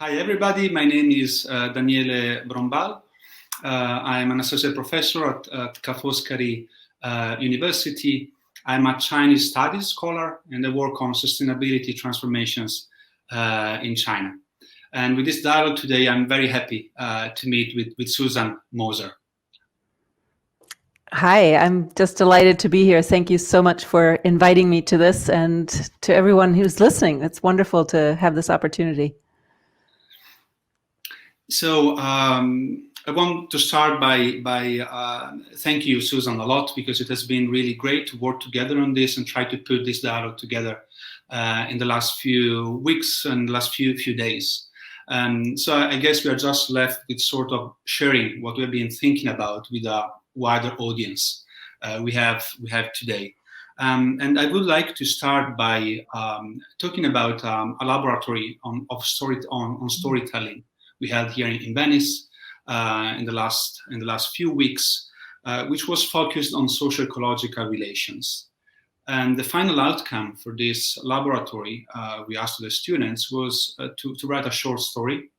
Hi, everybody. My name is Daniele Brombal. I'm an associate professor at Ca' Foscari University. I'm a Chinese studies scholar, and I work on sustainability transformations in China. And with this dialogue today, I'm very happy to meet with Susan Moser. Hi, I'm just delighted to be here. Thank you so much for inviting me to this, and to everyone who's listening. It's wonderful to have this opportunity. So I want to start by thank you, Susan, a lot, because it has been really great to work together on this and try to put this dialogue together in the last few weeks and last few days. So I guess we are just left with sort of sharing what we've been thinking about with a wider audience we have today. And I would like to start by talking about a laboratory on storytelling we held here in Venice in the last few weeks, which was focused on socio-ecological relations. And the final outcome for this laboratory, we asked the students, was to write a short story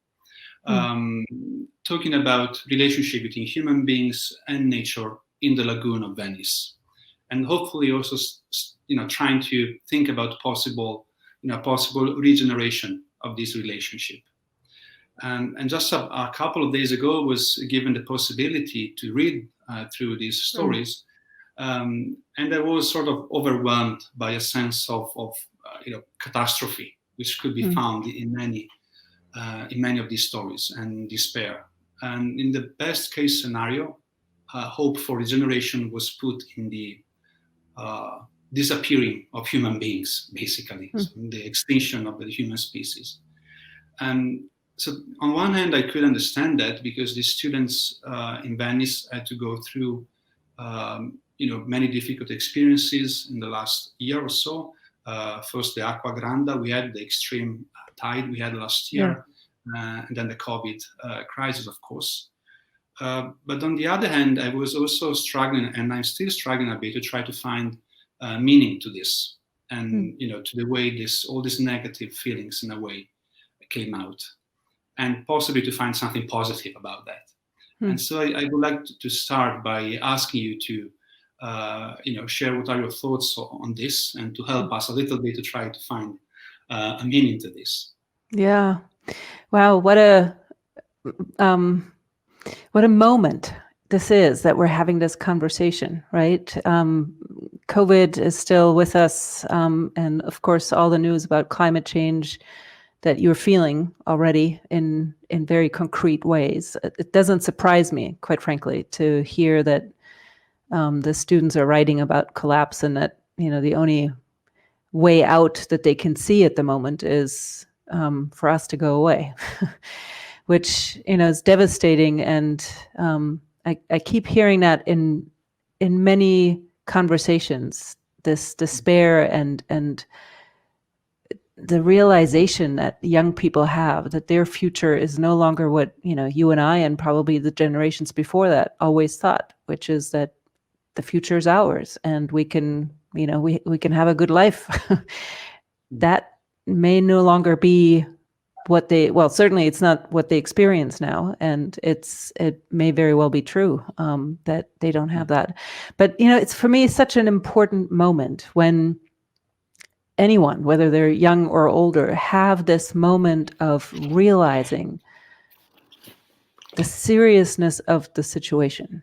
talking about relationship between human beings and nature in the lagoon of Venice, and hopefully also, trying to think about possible regeneration of this relationship. And just a couple of days ago, was given the possibility to read through these stories, and I was sort of overwhelmed by a sense of catastrophe, which could be found in many of these stories, and despair. And in the best case scenario, hope for regeneration was put in the disappearing of human beings, basically, so the extinction of the human species. And so on one hand, I could understand that, because the students in Venice had to go through many difficult experiences in the last year or so. First, the Acqua Granda, we had the extreme tide we had last year, and then the COVID crisis, of course. But on the other hand, I was also struggling, and I'm still struggling a bit, to try to find meaning to this, and to the way all these negative feelings, in a way, came out, and possibly to find something positive about that. And so I would like to start by asking you to share what are your thoughts on this, and to help us a little bit to try to find a meaning to this. Yeah. Wow. What a moment this is, that we're having this conversation, right? COVID is still with us. And of course, all the news about climate change that you're feeling already in very concrete ways. It doesn't surprise me, quite frankly, to hear that the students are writing about collapse, and that the only way out that they can see at the moment is for us to go away, which is devastating. And I keep hearing that in many conversations, this despair and the realization that young people have, that their future is no longer what you and I, and probably the generations before that, always thought, which is that the future is ours, and we can we can have a good life. That may no longer be what certainly it's not what they experience now, and it may very well be true that they don't have that. But it's, for me, such an important moment when anyone, whether they're young or older, have this moment of realizing the seriousness of the situation.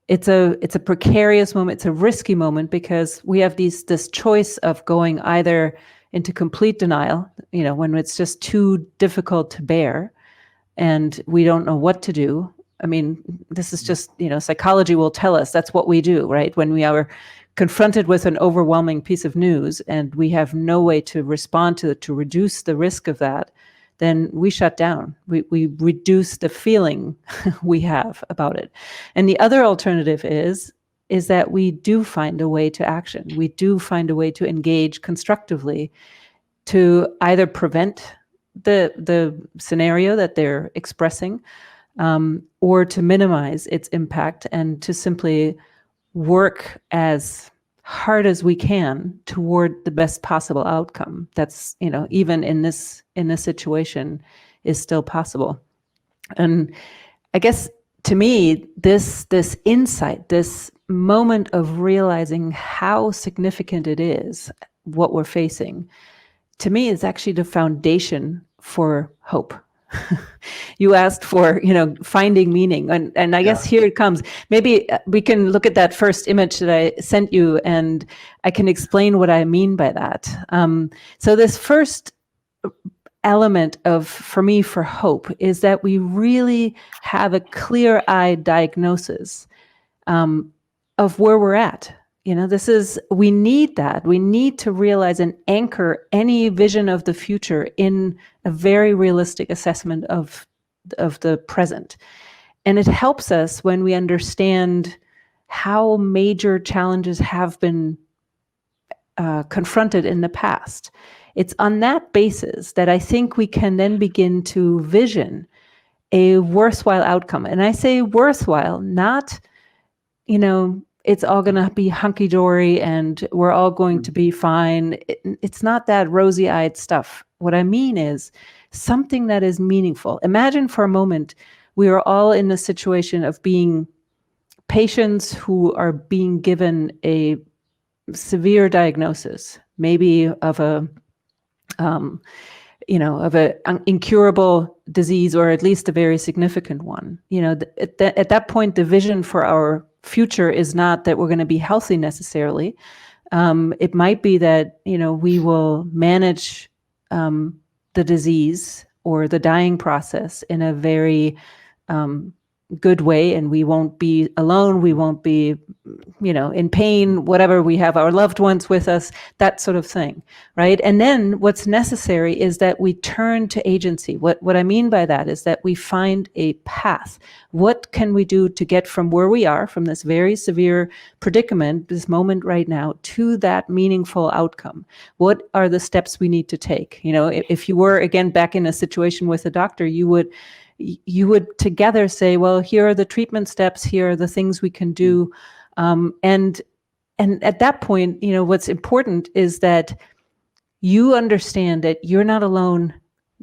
It's a precarious moment. It's a risky moment, because we have this choice of going either into complete denial, when it's just too difficult to bear, and we don't know what to do. I mean, this is just, psychology will tell us that's what we do, right? When we are confronted with an overwhelming piece of news and we have no way to respond to it, to reduce the risk of that, then we shut down. We reduce the feeling we have about it. And the other alternative is that we do find a way to action. We do find a way to engage constructively, to either prevent the scenario that they're expressing, or to minimize its impact, and to simply work as hard as we can toward the best possible outcome. That's, even in this situation, is still possible. And I guess to me, this insight, this moment of realizing how significant it is, what we're facing, to me is actually the foundation for hope. You asked for, finding meaning, and I guess here it comes. Maybe we can look at that first image that I sent you, and I can explain what I mean by that. So this first element for me for hope is that we really have a clear-eyed diagnosis of where we're at. We need that. We need to realize and anchor any vision of the future in a very realistic assessment of the present. And it helps us when we understand how major challenges have been confronted in the past. It's on that basis that I think we can then begin to vision a worthwhile outcome. And I say worthwhile, not, it's all going to be hunky-dory and we're all going to be fine. It's not that rosy-eyed stuff. What I mean is something that is meaningful. Imagine for a moment we are all in a situation of being patients who are being given a severe diagnosis, maybe of an incurable disease, or at least a very significant one. At that point, the vision for our future is not that we're going to be healthy necessarily. It might be that, we will manage the disease or the dying process in a very good way, and we won't be alone. We won't be, in pain, whatever. We have our loved ones with us, that sort of thing, right? And then what's necessary is that we turn to agency. What I mean by that is that we find a path. What can we do to get from where we are, from this very severe predicament, this moment right now, to that meaningful outcome? What are the steps we need to take? If you were, again, back in a situation with a doctor, you would together say, well, here are the treatment steps, here are the things we can do. And at that point, what's important is that you understand that you're not alone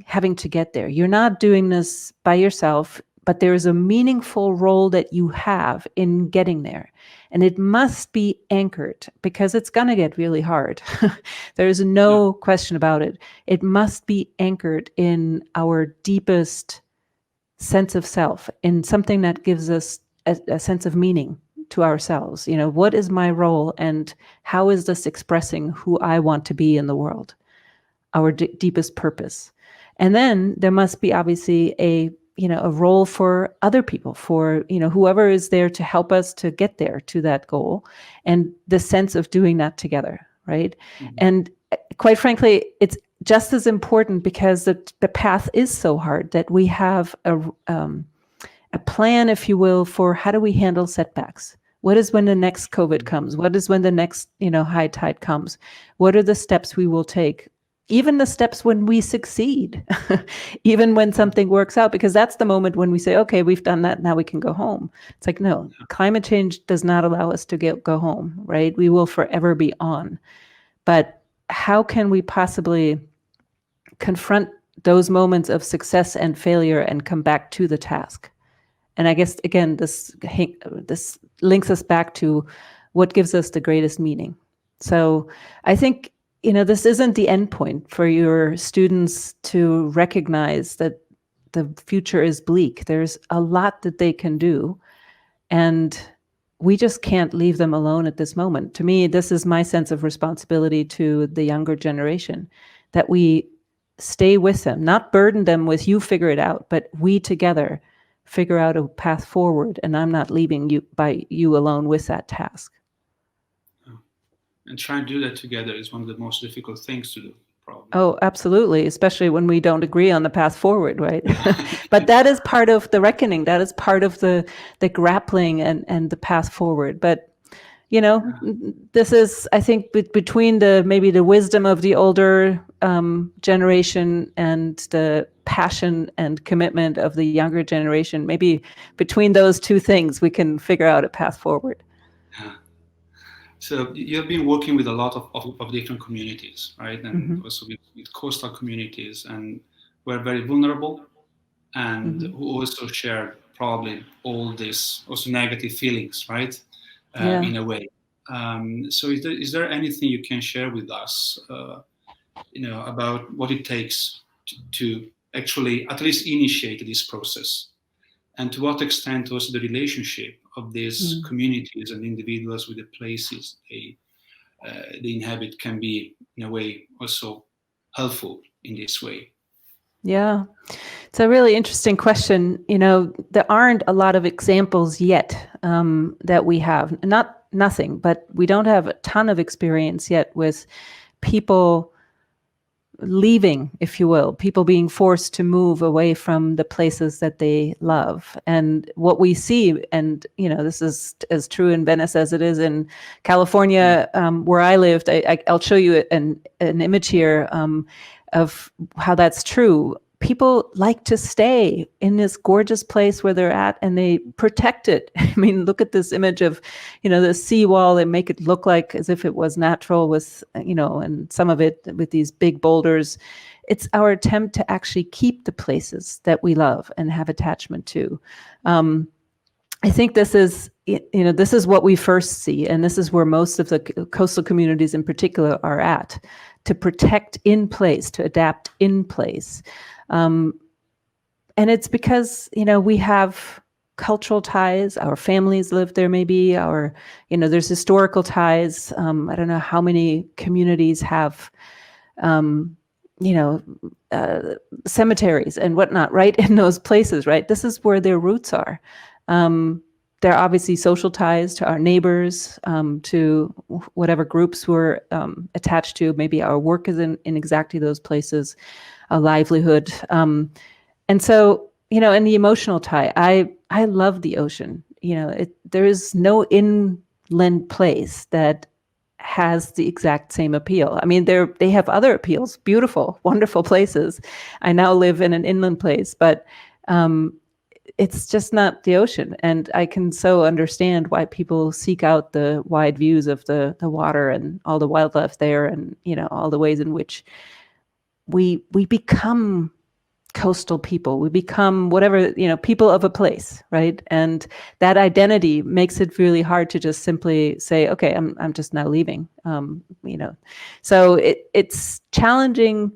having to get there. You're not doing this by yourself, but there is a meaningful role that you have in getting there. And it must be anchored, because it's going to get really hard. There's no question about it. It must be anchored in our deepest sense of self, in something that gives us a sense of meaning to ourselves. What is my role, and how is this expressing who I want to be in the world? Our deepest purpose. And then there must be obviously a role for other people, for whoever is there to help us to get there to that goal, and the sense of doing that together, right? Mm-hmm. And quite frankly, it's just as important, because the path is so hard, that we have a plan, if you will, for how do we handle setbacks. What is when the next COVID comes? What is when the next high tide comes? What are the steps we will take? Even the steps when we succeed, even when something works out, because that's the moment when we say, okay, we've done that, now we can go home. It's like, no, climate change does not allow us to go home, right? We will forever be on. But how can we possibly confront those moments of success and failure and come back to the task? And I guess, again, this links us back to what gives us the greatest meaning. So I think, this isn't the end point for your students to recognize that the future is bleak. There's a lot that they can do, and we just can't leave them alone at this moment. To me, this is my sense of responsibility to the younger generation, that we stay with them, not burden them with you figure it out, but we together figure out a path forward, and I'm not leaving you alone with that task. And trying to do that together is one of the most difficult things to do, probably. Oh, absolutely, especially when we don't agree on the path forward, right? But that is part of the reckoning. That is part of the grappling and the path forward. But this is, I think, between maybe the wisdom of the older generation and the passion and commitment of the younger generation, maybe between those two things, we can figure out a path forward. Yeah. So you've been working with a lot of different communities, right? And also with coastal communities. And were very vulnerable and Mhm. who also shared probably all these also negative feelings, right? Yeah. In a way. So is there anything you can share with us, about what it takes to actually at least initiate this process? And to what extent was the relationship of these Mm. communities and individuals with the places they inhabit can be, in a way, also helpful in this way? Yeah. It's a really interesting question. There aren't a lot of examples yet that we have. Nothing, but we don't have a ton of experience yet with people leaving, if you will, people being forced to move away from the places that they love. And what we see, and this is as true in Venice as it is in California, where I lived. I'll show you an image here of how that's true. People like to stay in this gorgeous place where they're at, and they protect it. I mean, look at this image of, the seawall. They make it look like as if it was natural with, and some of it with these big boulders. It's our attempt to actually keep the places that we love and have attachment to. I think this is what we first see, and this is where most of the coastal communities in particular are at, to protect in place, to adapt in place. And it's because, we have cultural ties, our families live there, maybe there's historical ties. I don't know how many communities have, cemeteries and whatnot, right, in those places, right? This is where their roots are. There are obviously social ties to our neighbors, to whatever groups we're attached to. Maybe our work is in exactly those places, a livelihood. And so, and the emotional tie, I love the ocean. There is no inland place that has the exact same appeal. I mean, they have other appeals, beautiful, wonderful places. I now live in an inland place, but it's just not the ocean. And I can so understand why people seek out the wide views of the water and all the wildlife there, and all the ways in which we become coastal people. We become whatever, people of a place, right? And that identity makes it really hard to just simply say, okay, I'm just now leaving. So it's challenging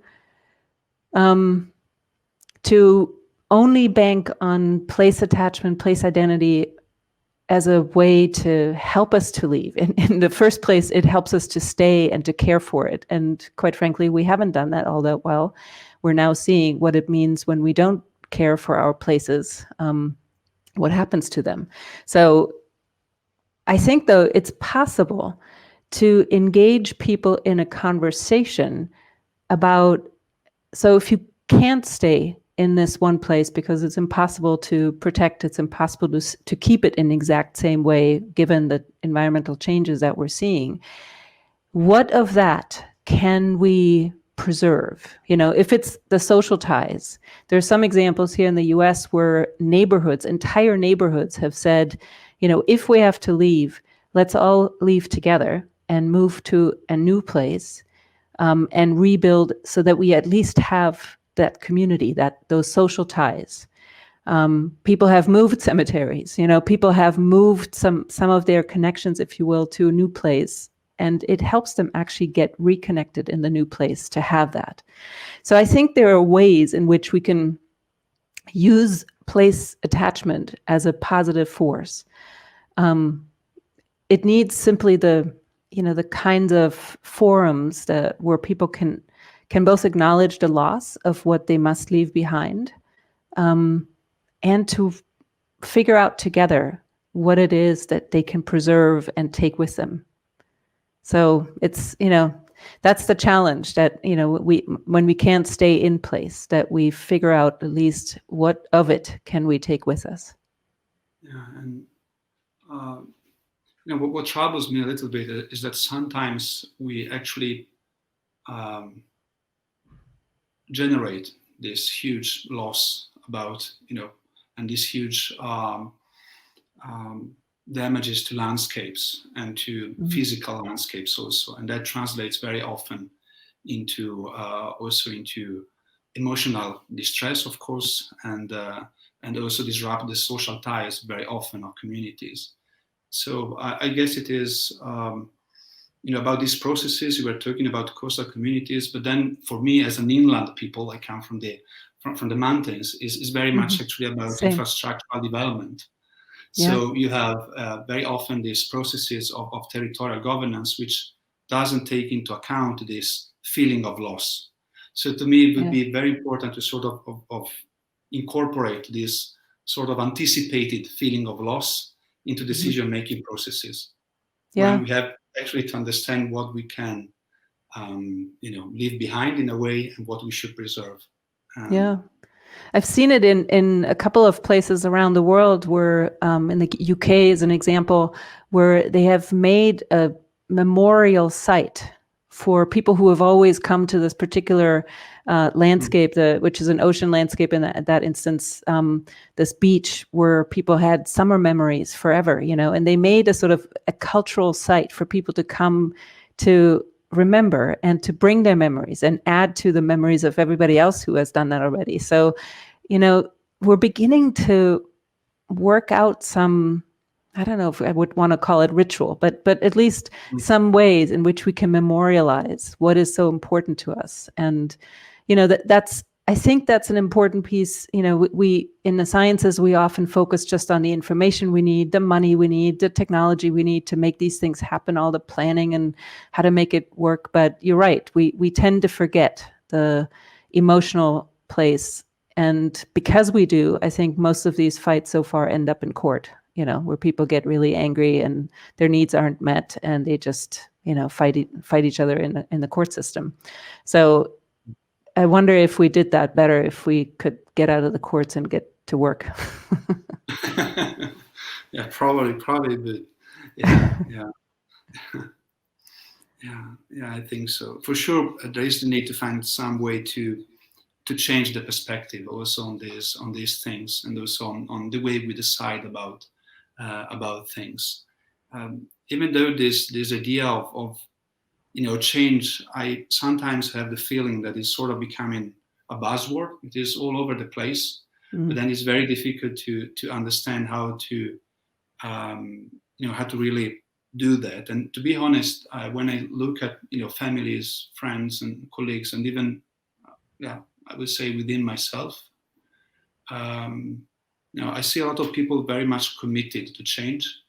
to only bank on place attachment, place identity as a way to help us to leave. In the first place, it helps us to stay and to care for it. And quite frankly, we haven't done that all that well. We're now seeing what it means when we don't care for our places, what happens to them. So I think, though, it's possible to engage people in a conversation about, so if you can't stay in this one place because it's impossible to protect, it's impossible to keep it in the exact same way, given the environmental changes that we're seeing, what of that can we preserve? If it's the social ties, there's some examples here in the US where entire neighborhoods have said, if we have to leave, let's all leave together and move to a new place, and rebuild so that we at least have that community, those social ties. People have moved cemeteries, people have moved some of their connections, if you will, to a new place. And it helps them actually get reconnected in the new place to have that. So I think there are ways in which we can use place attachment as a positive force. It needs simply the kinds of forums where people can both acknowledge the loss of what they must leave behind, and to figure out together what it is that they can preserve and take with them. So it's, that's the challenge, that, when we can't stay in place, that we figure out at least what of it can we take with us. Yeah, and what troubles me a little bit is that sometimes we actually generate this huge loss about, and these huge damages to landscapes and to physical landscapes also, and that translates very often into also into emotional distress, of course, and also disrupt the social ties very often of communities. So I guess it is, about these processes. We were talking about coastal communities, but then for me, as an inland people, I come from the mountains, is very much actually about Same. infrastructural development. Yeah. So you have very often these processes of territorial governance, which doesn't take into account this feeling of loss. So to me, it would be very important to sort of incorporate this sort of anticipated feeling of loss into decision-making processes. Yeah. When we have actually to understand what we can, leave behind in a way, and what we should preserve. Yeah. I've seen it in a couple of places around the world where, in the UK as an example, where they have made a memorial site for people who have always come to this particular landscape, which is an ocean landscape in that instance, this beach where people had summer memories forever, and they made a sort of a cultural site for people to come to remember and to bring their memories and add to the memories of everybody else who has done that already. So, we're beginning to work out some, I don't know if I would want to call it ritual, but at least some ways in which we can memorialize what is so important to us. And, I think that's an important piece. We in the sciences, we often focus just on the information we need, the money we need, the technology we need to make these things happen, all the planning and how to make it work. But you're right, we tend to forget the emotional place. And because we do, I think most of these fights so far end up in court, where people get really angry and their needs aren't met, and they just, fight each other in the court system. So I wonder if we did that better, if we could get out of the courts and get to work. Yeah, probably, but yeah. Yeah, I think so. For sure, there is the need to find some way to change the perspective also on these things, and also on the way we decide about things. Even though this idea of change, I sometimes have the feeling that it's sort of becoming a buzzword. It is all over the place, but then it's very difficult to understand how to how to really do that. And to be honest, when I look at families, friends, and colleagues, and even I would say within myself, I see a lot of people very much committed to change.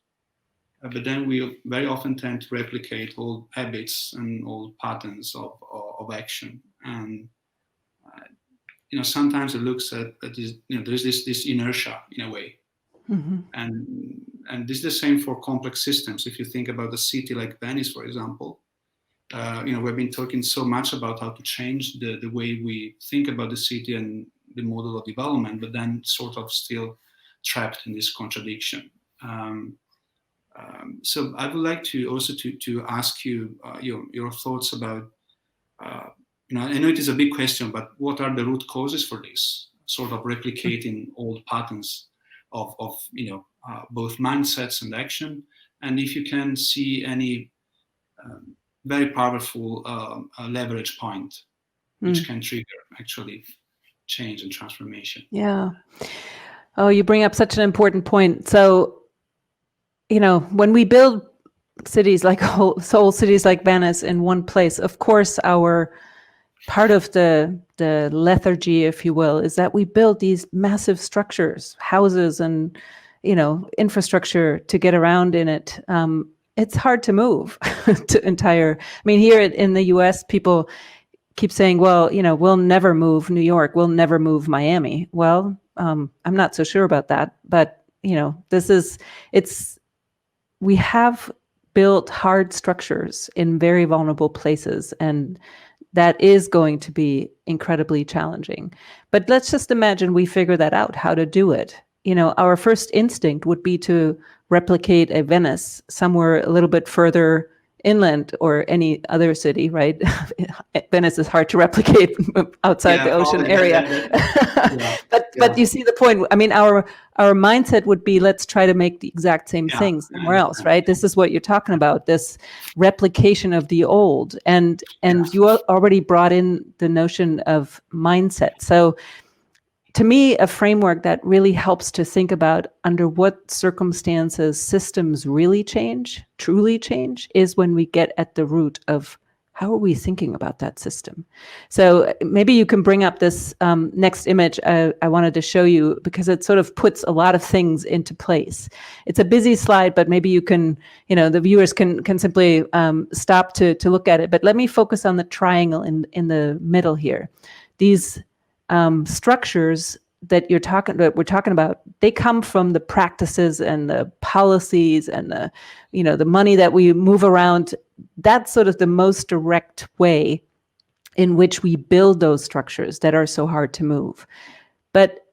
But then we very often tend to replicate old habits and old patterns of action. And, sometimes it looks at there's this inertia in a way. And this is the same for complex systems. If you think about a city like Venice, for example, we've been talking so much about how to change the way we think about the city and the model of development, but then sort of still trapped in this contradiction. So I would like to also to ask you your thoughts about, I know it is a big question, but what are the root causes for this sort of replicating old patterns of both mindsets and action? And if you can see any very powerful leverage point which can trigger actually change and transformation. Yeah. Oh, you bring up such an important point. So, when we build cities like whole cities like Venice in one place, of course, our part of the lethargy, if you will, is that we build these massive structures, houses, and infrastructure to get around in it. It's hard to move here in the US, people keep saying, well, we'll never move New York, we'll never move Miami. Well, I'm not so sure about that, but we have built hard structures in very vulnerable places, and that is going to be incredibly challenging. But let's just imagine we figure that out, how to do it. Our first instinct would be to replicate a Venice somewhere a little bit further inland or any other city, right? Venice is hard to replicate outside the ocean area. But you see the point. I mean, our mindset would be, let's try to make the exact same thing somewhere else, right? This is what you're talking about, this replication of the old. And you already brought in the notion of mindset. So to me, a framework that really helps to think about under what circumstances systems really change, truly change, is when we get at the root of how are we thinking about that system. So maybe you can bring up this next image I wanted to show you, because it sort of puts a lot of things into place. It's a busy slide, but maybe you can, the viewers can simply stop to look at it. But let me focus on the triangle in the middle here. These structures that we're talking about, they come from the practices and the policies and the money that we move around. That's sort of the most direct way in which we build those structures that are so hard to move. But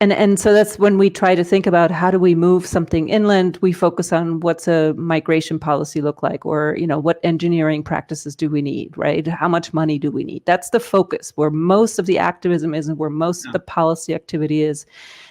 and so that's when we try to think about how do we move something inland, we focus on what's a migration policy look like, or what engineering practices do we need, right? How much money do we need? That's the focus, where most of the activism is and where most of the policy activity is.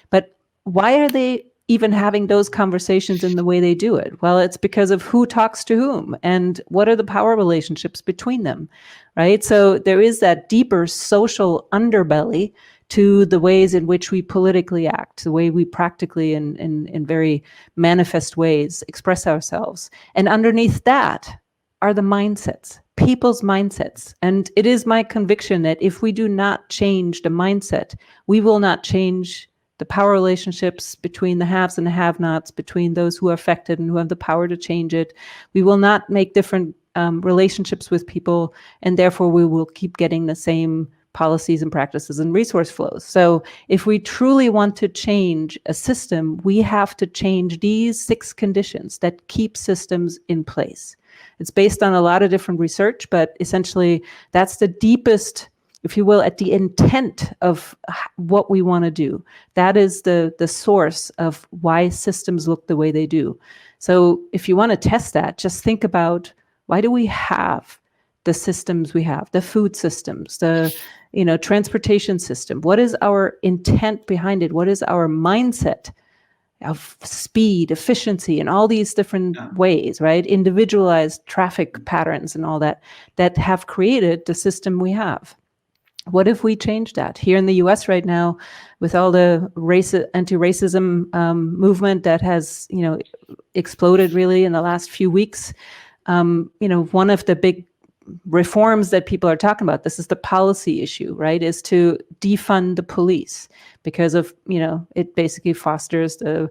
But why are they even having those conversations in the way they do it? Well, it's because of who talks to whom and what are the power relationships between them, right? So there is that deeper social underbelly to the ways in which we politically act, the way we practically, in very manifest ways, express ourselves. And underneath that are the mindsets, people's mindsets. And it is my conviction that if we do not change the mindset, we will not change the power relationships between the haves and the have-nots, between those who are affected and who have the power to change it. We will not make different relationships with people, and therefore we will keep getting the same policies and practices and resource flows. So if we truly want to change a system, we have to change these 6 conditions that keep systems in place. It's based on a lot of different research, but essentially that's the deepest, if you will, at the intent of what we want to do. That is the source of why systems look the way they do. So if you want to test that, just think about, why do we have the systems we have, the food systems, the transportation system? What is our intent behind it? What is our mindset of speed, efficiency, and all these different ways, right? Individualized traffic patterns and all that have created the system we have. What if we change that? Here in the US right now, with all the anti-racism movement that has, exploded really in the last few weeks, one of the big reforms that people are talking about, this is the policy issue, right, is to defund the police, because of, it basically fosters the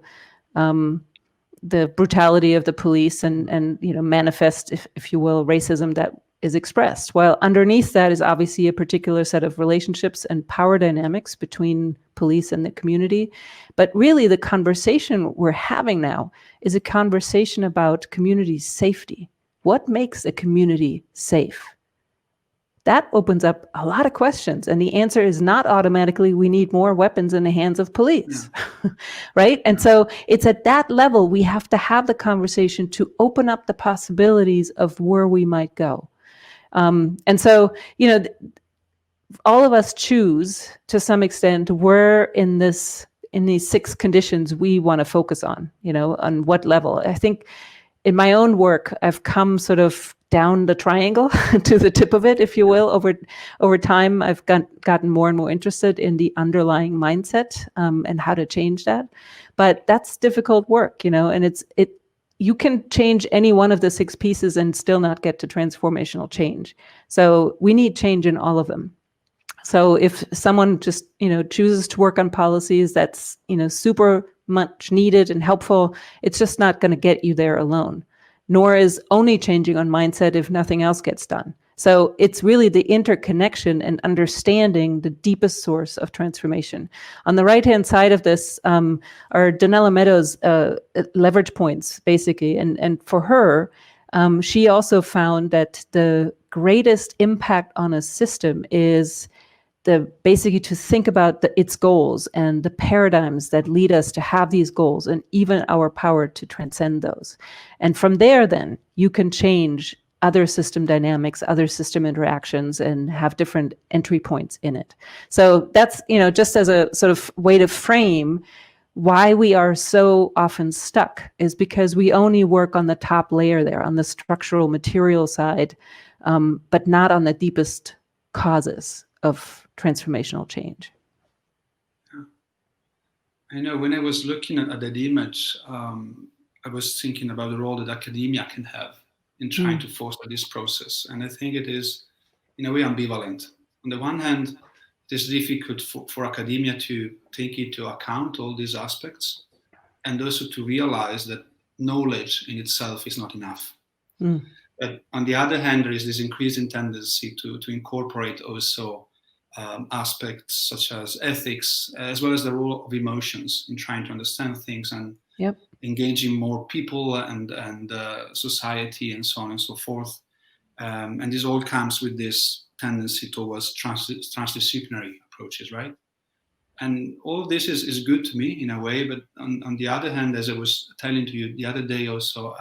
brutality of the police and manifest, if you will, racism that is expressed. While underneath that is obviously a particular set of relationships and power dynamics between police and the community. But really the conversation we're having now is a conversation about community safety. What makes a community safe? That opens up a lot of questions. And the answer is not automatically, we need more weapons in the hands of police, right? And so it's at that level we have to have the conversation to open up the possibilities of where we might go. And so, all of us choose to some extent where in these 6 conditions we want to focus on, on what level. I think in my own work, I've come sort of down the triangle to the tip of it, if you will. Over time, I've gotten more and more interested in the underlying mindset and how to change that. But that's difficult work, and you can change any one of the 6 pieces and still not get to transformational change. So we need change in all of them. So if someone just, chooses to work on policies that's, super much needed and helpful, it's just not going to get you there alone, nor is only changing on mindset if nothing else gets done. So it's really the interconnection and understanding the deepest source of transformation. On the right-hand side of this are Donella Meadows' leverage points, basically. And for her, she also found that the greatest impact on a system is basically to think about its goals and the paradigms that lead us to have these goals, and even our power to transcend those. And from there, then you can change other system dynamics, other system interactions, and have different entry points in it. So that's, just as a sort of way to frame why we are so often stuck, is because we only work on the top layer there, on the structural material side, but not on the deepest causes of transformational change. I know when I was looking at that image, I was thinking about the role that academia can have in trying to foster this process. And I think it is, in a way, ambivalent. On the one hand, it is difficult for academia to take into account all these aspects, and also to realize that knowledge in itself is not enough. But on the other hand, there is this increasing tendency to incorporate also aspects such as ethics, as well as the role of emotions in trying to understand things and engaging more people and society and so on and so forth. And this all comes with this tendency towards transdisciplinary approaches, right? And all of this is good to me in a way, but on the other hand, as I was telling to you the other day also,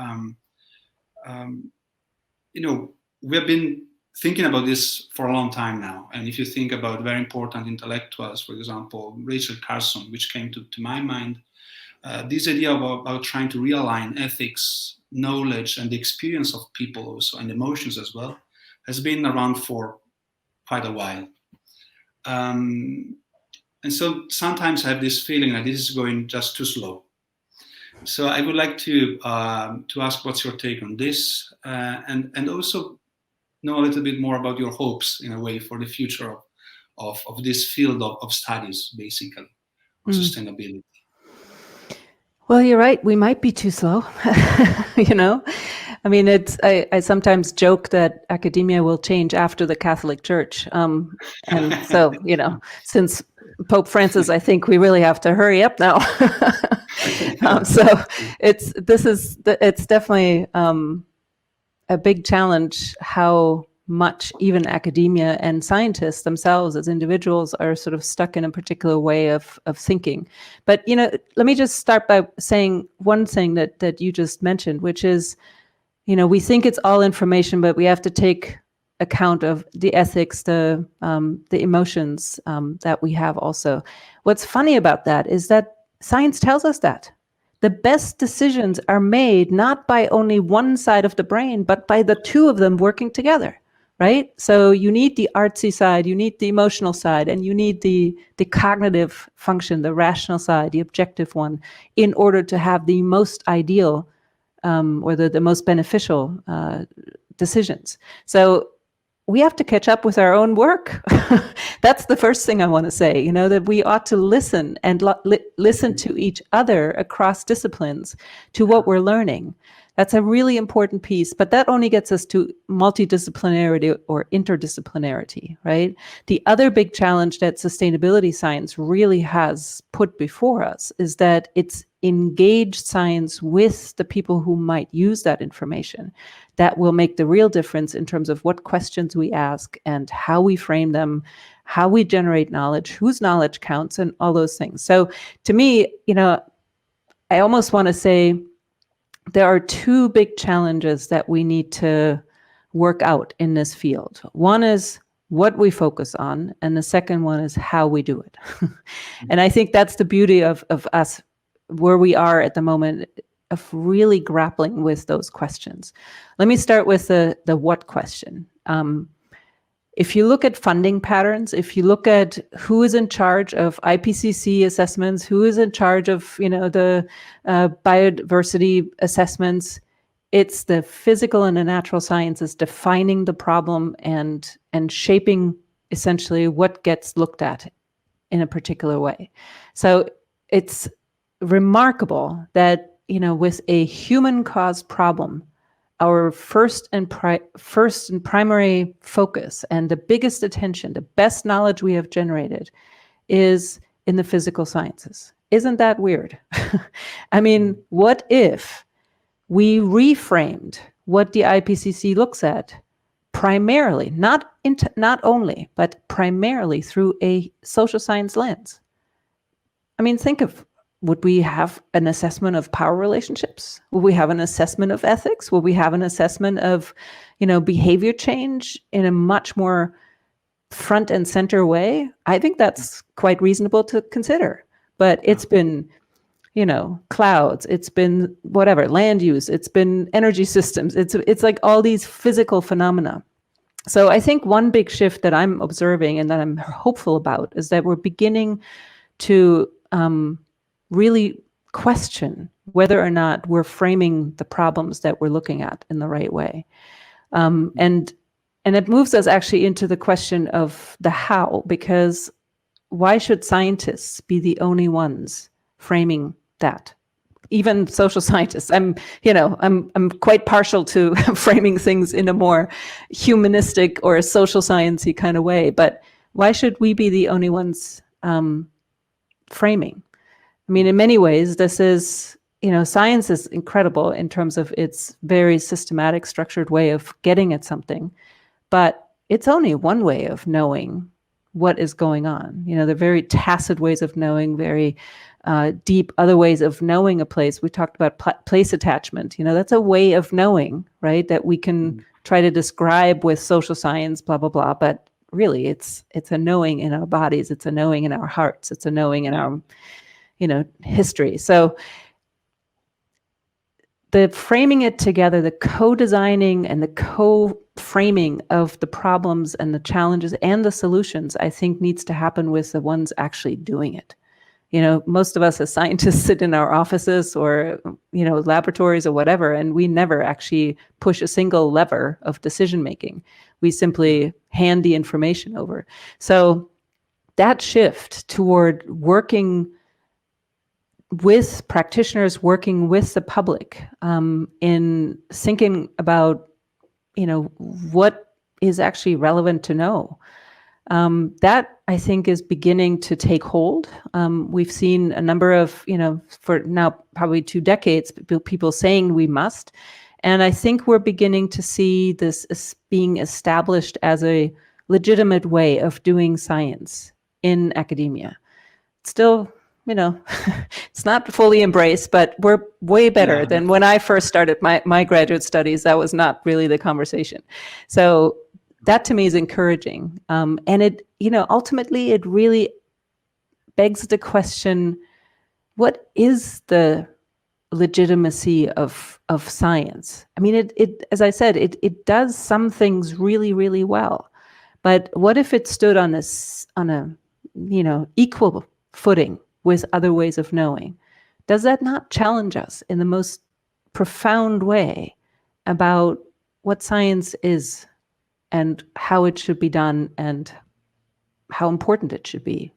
we have been thinking about this for a long time now. And if you think about very important intellectuals, for example, Rachel Carson, which came to my mind, this idea about trying to realign ethics, knowledge, and the experience of people also, and emotions as well, has been around for quite a while. And so sometimes I have this feeling that this is going just too slow. So I would like to ask what's your take on this, and also know a little bit more about your hopes, in a way, for the future of this field of studies, basically, on sustainability. Well, you're right. We might be too slow. I mean, I sometimes joke that academia will change after the Catholic Church. And so, since Pope Francis, I think we really have to hurry up now. So it's definitely a big challenge how much even academia and scientists themselves as individuals are sort of stuck in a particular way of thinking. But, let me just start by saying one thing that you just mentioned, which is, we think it's all information, but we have to take account of the ethics, the emotions that we have also. What's funny about that is that science tells us that the best decisions are made not by only one side of the brain, but by the two of them working together, right? So you need the artsy side, you need the emotional side, and you need the cognitive function, the rational side, the objective one, in order to have the most ideal or the most beneficial decisions. So we have to catch up with our own work. That's the first thing I want to say, that we ought to listen and listen to each other across disciplines to what we're learning. That's a really important piece, but that only gets us to multidisciplinarity or interdisciplinarity, right? The other big challenge that sustainability science really has put before us is that it's engaged science with the people who might use that information. That will make the real difference in terms of what questions we ask and how we frame them, how we generate knowledge, whose knowledge counts, and all those things. So to me, I almost want to say there are two big challenges that we need to work out in this field. One is what we focus on, and the second one is how we do it. And I think that's the beauty of us, where we are at the moment, of really grappling with those questions. Let me start with the what question. If you look at funding patterns, if you look at who is in charge of IPCC assessments, who is in charge of the biodiversity assessments, it's the physical and the natural sciences defining the problem and shaping essentially what gets looked at in a particular way. So it's remarkable that with a human-caused problem, our first and primary focus and the biggest attention, the best knowledge we have generated, is in the physical sciences. Isn't that weird? I mean, what if we reframed what the IPCC looks at primarily, not only, but primarily through a social science lens? I mean, think of would we have an assessment of power relationships? Will we have an assessment of ethics? Will we have an assessment of, behavior change in a much more front and center way? I think that's quite reasonable to consider. But it's been, clouds, it's been whatever, land use, it's been energy systems. It's like all these physical phenomena. So I think one big shift that I'm observing and that I'm hopeful about is that we're beginning to really question whether or not we're framing the problems that we're looking at in the right way. And it moves us actually into the question of the how, because why should scientists be the only ones framing that? Even social scientists. I'm quite partial to framing things in a more humanistic or social sciencey kind of way, but why should we be the only ones framing? I mean, in many ways, this is, science is incredible in terms of its very systematic, structured way of getting at something, but it's only one way of knowing what is going on. They're very tacit ways of knowing, very deep other ways of knowing a place. We talked about place attachment. That's a way of knowing, right? That we can try to describe with social science, blah, blah, blah. But really, it's a knowing in our bodies. It's a knowing in our hearts. It's a knowing in our history. So the framing it together, the co-designing and the co-framing of the problems and the challenges and the solutions, I think needs to happen with the ones actually doing it. Most of us as scientists sit in our offices or, laboratories or whatever, and we never actually push a single lever of decision making. We simply hand the information over. So that shift toward working with practitioners, working with the public, in thinking about, what is actually relevant to know. That I think is beginning to take hold. We've seen a number of, for now probably 2 decades, people saying we must. And I think we're beginning to see this as being established as a legitimate way of doing science in academia. Still, it's not fully embraced, but we're way better than when I first started my graduate studies. That was not really the conversation. So that to me is encouraging. And it, ultimately it really begs the question, what is the legitimacy of science? I mean, it as I said, it does some things really, really well. But what if it stood on a equal footing with other ways of knowing? Does that not challenge us in the most profound way about what science is and how it should be done and how important it should be?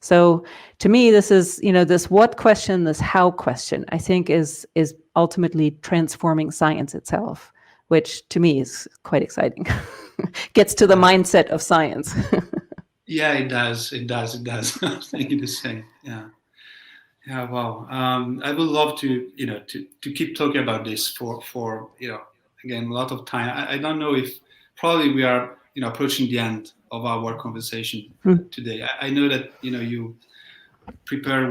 So to me, this is, this what question, this how question, I think is ultimately transforming science itself, which to me is quite exciting. Gets to the mindset of science. Yeah, it does. Thank you to say. Yeah. Wow. I would love to, to keep talking about this for again, a lot of time. I don't know if probably we are, approaching the end of our conversation today. I know that, you prepare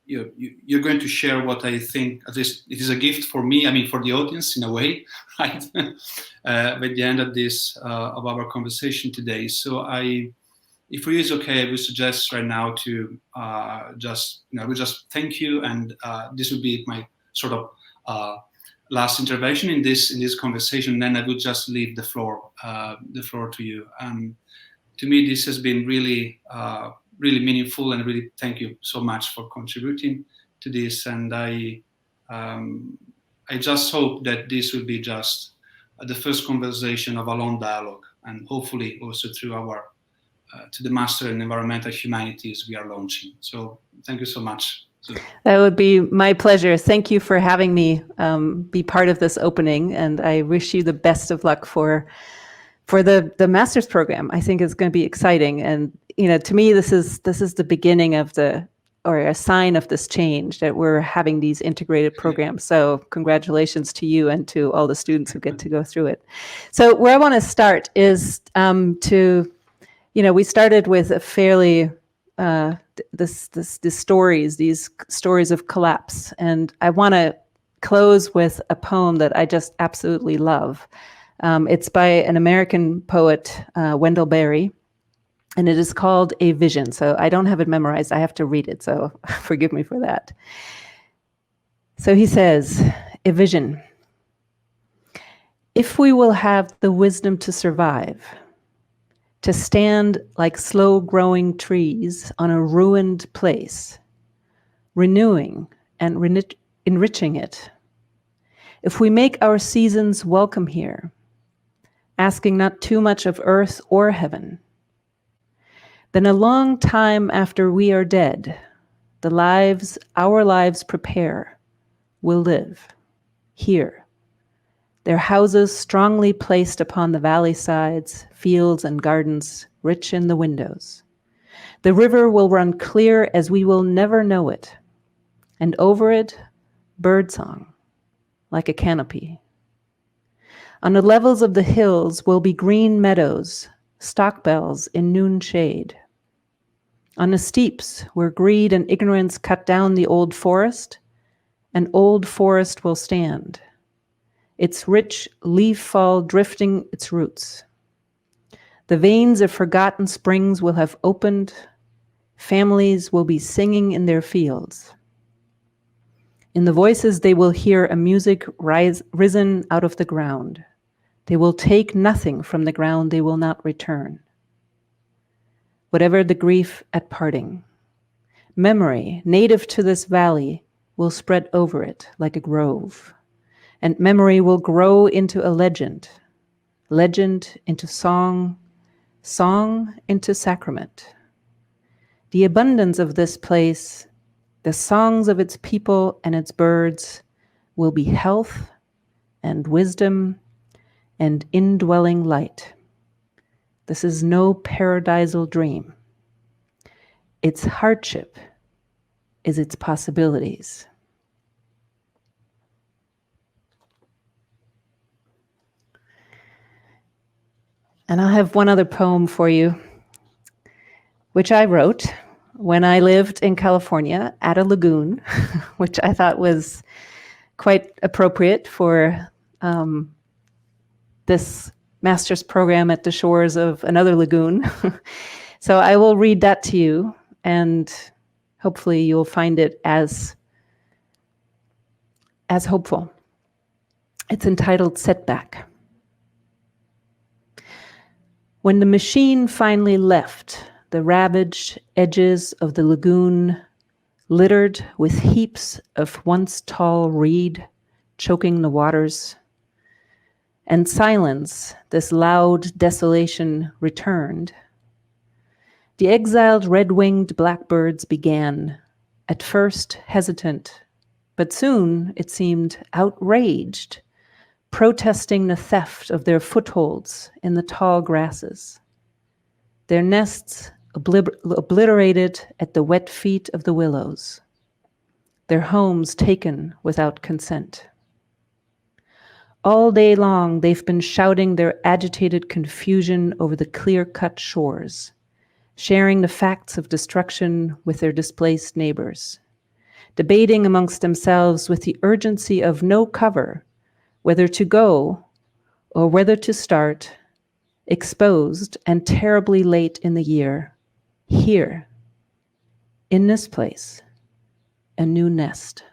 you're going to share what I think, at least it is a gift for me, I mean, for the audience in a way, right? At the end of this, of our conversation today. So if it is okay, I would suggest right now to we just thank you, and this would be my sort of last intervention in this conversation. Then I would just leave the floor to you. To me, this has been really really meaningful, and really thank you so much for contributing to this. And I just hope that this will be just the first conversation of a long dialogue, and hopefully also through our to the Master in Environmental Humanities we are launching. So thank you so much. That would be my pleasure. Thank you for having me be part of this opening, and I wish you the best of luck for the master's program. I think it's going to be exciting, and to me this is the beginning of or a sign of this change, that we're having these integrated programs. So congratulations to you and to all the students who get to go through it. So where I want to start is we started with a fairly these stories of collapse. And I want to close with a poem that I just absolutely love. It's by an American poet, Wendell Berry, and it is called A Vision. So I don't have it memorized. I have to read it. So forgive me for that. So he says, a vision. If we will have the wisdom to survive, to stand like slow-growing trees on a ruined place, renewing and enriching it, if we make our seasons welcome here, asking not too much of earth or heaven, then a long time after we are dead, the lives our lives prepare will live here, their houses strongly placed upon the valley sides, fields and gardens, rich in the windows. The river will run clear as we will never know it, and over it, birdsong, like a canopy. On the levels of the hills will be green meadows, stockbells in noon shade. On the steeps, where greed and ignorance cut down the old forest, an old forest will stand, its rich leaf fall drifting its roots. The veins of forgotten springs will have opened, families will be singing in their fields. In the voices they will hear a music risen out of the ground. They will take nothing from the ground they will not return. Whatever the grief at parting, memory native to this valley will spread over it like a grove, and memory will grow into a legend, legend into song, song into sacrament. The abundance of this place, the songs of its people and its birds, will be health and wisdom and indwelling light. This is no paradisal dream. Its hardship is its possibilities. And I'll have one other poem for you, which I wrote when I lived in California at a lagoon, which I thought was quite appropriate for this master's program at the shores of another lagoon. So I will read that to you, and hopefully you'll find it as hopeful. It's entitled Setback. When the machine finally left the ravaged edges of the lagoon, littered with heaps of once tall reed choking the waters, and silence, this loud desolation, returned, the exiled red-winged blackbirds began, at first hesitant, but soon, it seemed, outraged, protesting the theft of their footholds in the tall grasses, their nests obliterated at the wet feet of the willows, their homes taken without consent. All day long, they've been shouting their agitated confusion over the clear-cut shores, sharing the facts of destruction with their displaced neighbors, debating amongst themselves with the urgency of no cover whether to go or whether to start, exposed and terribly late in the year, here, in this place, a new nest.